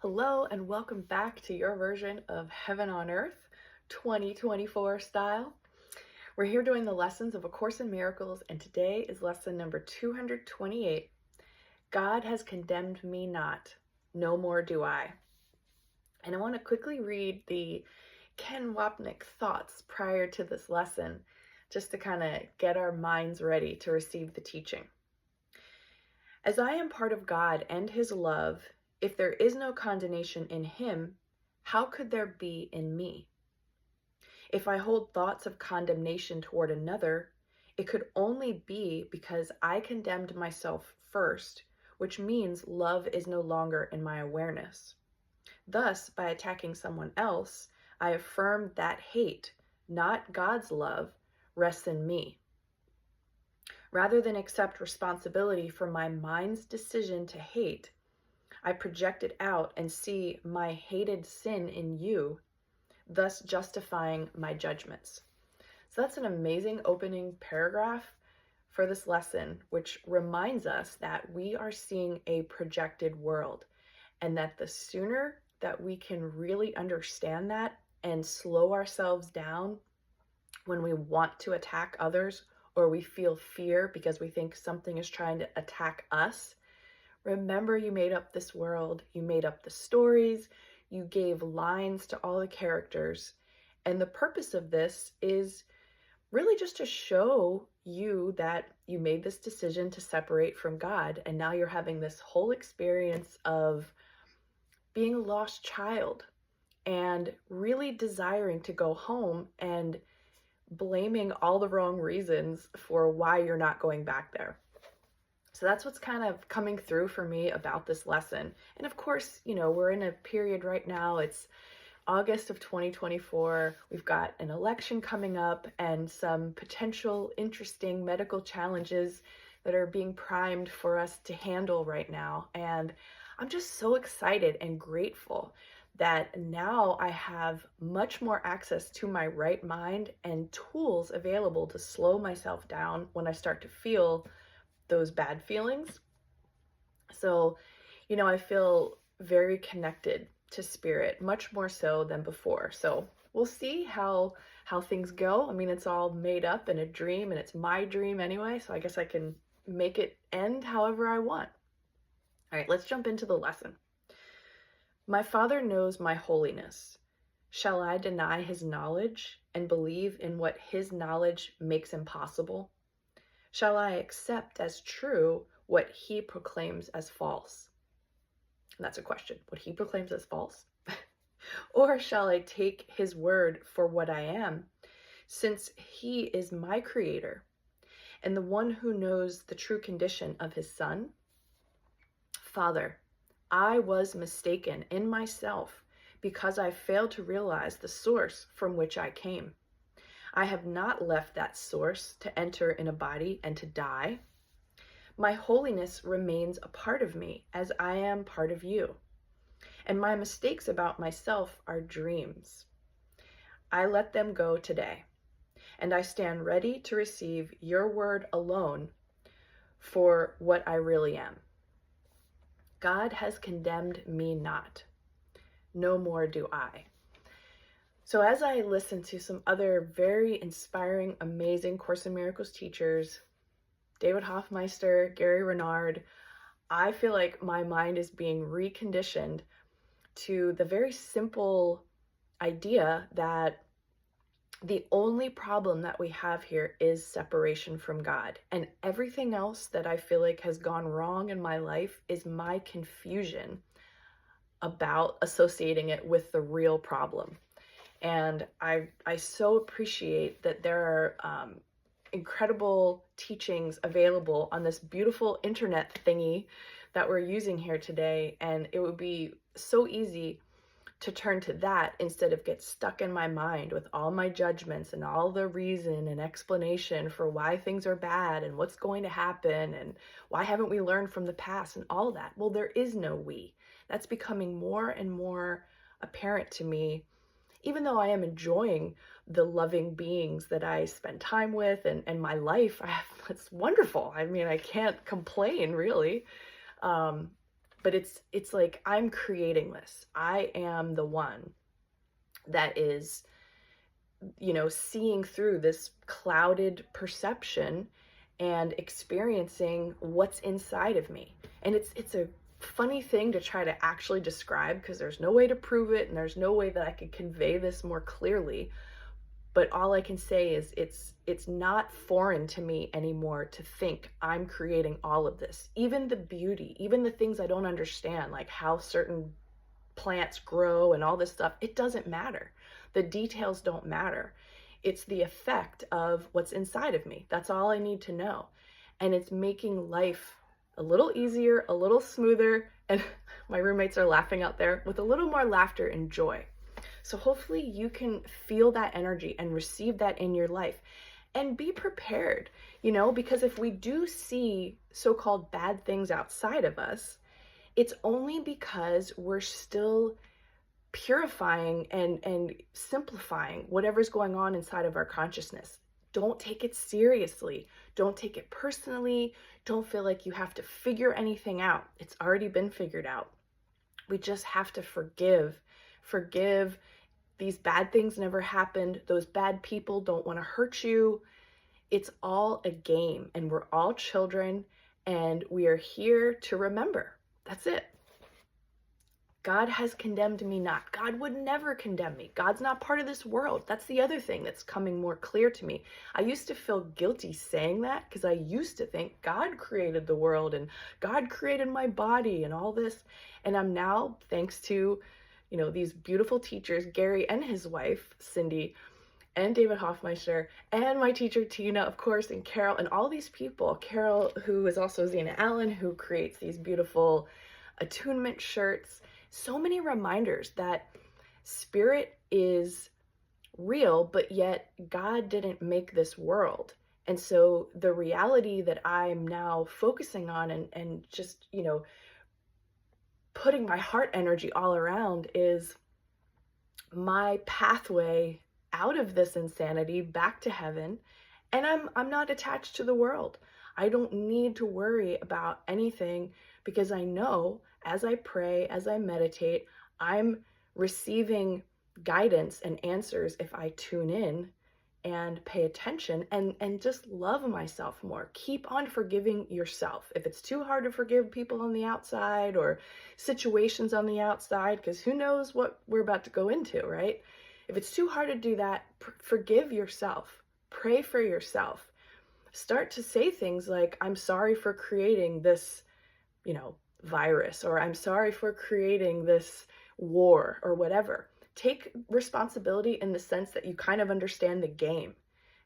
Hello and welcome back to your version of Heaven on Earth 2024 style. We're here doing the lessons of A Course in Miracles, and today is lesson number 228. God has condemned me not, no more do I. And I want to quickly read the Ken Wapnick thoughts prior to this lesson, just to kind of get our minds ready to receive the teaching. As I am part of God and His love, if there is no condemnation in Him, how could there be in me? If I hold thoughts of condemnation toward another, it could only be because I condemned myself first, which means love is no longer in my awareness. Thus, by attacking someone else, I affirm that hate, not God's love, rests in me. Rather than accept responsibility for my mind's decision to hate, I project it out and see my hated sin in you, thus justifying my judgments. So that's an amazing opening paragraph for this lesson, which reminds us that we are seeing a projected world, and that the sooner that we can really understand that and slow ourselves down when we want to attack others or we feel fear because we think something is trying to attack us. Remember, you made up this world, you made up the stories, you gave lines to all the characters, and the purpose of this is really just to show you that you made this decision to separate from God, and now you're having this whole experience of being a lost child and really desiring to go home and blaming all the wrong reasons for why you're not going back there. So that's what's kind of coming through for me about this lesson. And of course, we're in a period right now, it's August of 2024. We've got an election coming up and some potential interesting medical challenges that are being primed for us to handle right now. And I'm just so excited and grateful that now I have much more access to my right mind and tools available to slow myself down when I start to feel those bad feelings. So, I feel very connected to spirit, much more so than before. So we'll see how things go. I mean, it's all made up in a dream, and it's my dream anyway, so I guess I can make it end however I want. All right, let's jump into the lesson. My Father knows my holiness. Shall I deny His knowledge and believe in what His knowledge makes impossible? Shall I accept as true what He proclaims as false? And that's a question. What He proclaims as false? Or shall I take His word for what I am, since He is my creator and the one who knows the true condition of His Son? Father, I was mistaken in myself because I failed to realize the source from which I came. I have not left that source to enter in a body and to die. My holiness remains a part of me as I am part of you. And my mistakes about myself are dreams. I let them go today, and I stand ready to receive your word alone for what I really am. God has condemned me not. No more do I. So as I listen to some other very inspiring, amazing Course in Miracles teachers, David Hoffmeister, Gary Renard, I feel like my mind is being reconditioned to the very simple idea that the only problem that we have here is separation from God. And everything else that I feel like has gone wrong in my life is my confusion about associating it with the real problem. And I so appreciate that there are incredible teachings available on this beautiful internet thingy that we're using here today. And it would be so easy to turn to that instead of get stuck in my mind with all my judgments and all the reason and explanation for why things are bad and what's going to happen and why haven't we learned from the past and all that. Well, there is no we. That's becoming more and more apparent to me, even though I am enjoying the loving beings that I spend time with and my life. It's wonderful. I mean, I can't complain really. but it's like I'm creating this. I am the one that is, seeing through this clouded perception and experiencing what's inside of me. And it's a funny thing to try to actually describe, because there's no way to prove it and there's no way that I could convey this more clearly. But all I can say is it's not foreign to me anymore to think I'm creating all of this. Even the beauty, even the things I don't understand, like how certain plants grow and all this stuff, it doesn't matter. The details don't matter. It's the effect of what's inside of me. That's all I need to know. And it's making life a little easier, a little smoother, and my roommates are laughing out there, with a little more laughter and joy. So hopefully you can feel that energy and receive that in your life, and be prepared, because if we do see so-called bad things outside of us, it's only because we're still purifying and simplifying whatever's going on inside of our consciousness. Don't take it seriously. Don't take it personally. Don't feel like you have to figure anything out. It's already been figured out. We just have to forgive. Forgive. These bad things never happened. Those bad people don't want to hurt you. It's all a game, and we're all children, and we are here to remember. That's it. God has condemned me not. God would never condemn me. God's not part of this world. That's the other thing that's coming more clear to me. I used to feel guilty saying that, because I used to think God created the world and God created my body and all this. And I'm now, thanks to, these beautiful teachers, Gary and his wife, Cindy, and David Hoffmeister, and my teacher, Tina, of course, and Carol, and all these people. Carol, who is also Zena Allen, who creates these beautiful attunement shirts. So many reminders that spirit is real, but yet God didn't make this world. And so the reality that I'm now focusing on and just, putting my heart energy all around is my pathway out of this insanity back to heaven. And I'm not attached to the world. I don't need to worry about anything, because I know as I pray, as I meditate, I'm receiving guidance and answers if I tune in and pay attention and just love myself more. Keep on forgiving yourself. If it's too hard to forgive people on the outside or situations on the outside, because who knows what we're about to go into, right? If it's too hard to do that, forgive yourself. Pray for yourself. Start to say things like, I'm sorry for creating this, virus, or I'm sorry for creating this war, or whatever. Take responsibility in the sense that you kind of understand the game,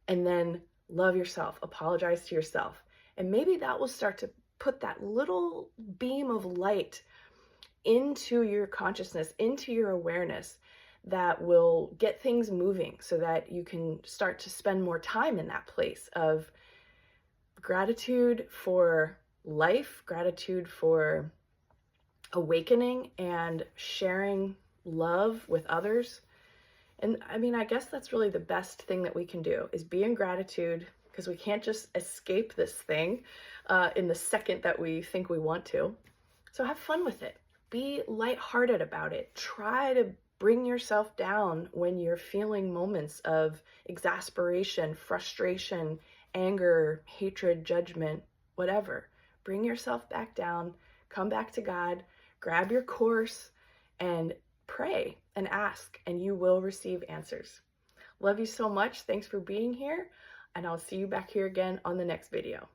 and then love yourself, apologize to yourself. And maybe that will start to put that little beam of light into your consciousness, into your awareness, that will get things moving so that you can start to spend more time in that place of gratitude for life, gratitude for awakening, and sharing love with others. And I guess that's really the best thing that we can do, is be in gratitude, because we can't just escape this thing in the second that we think we want to. So have fun with it. Be lighthearted about it. Try to bring yourself down when you're feeling moments of exasperation, frustration, anger, hatred, judgment, whatever. Bring yourself back down, come back to God, grab your course, and pray and ask, and you will receive answers. Love you so much. Thanks for being here, and I'll see you back here again on the next video.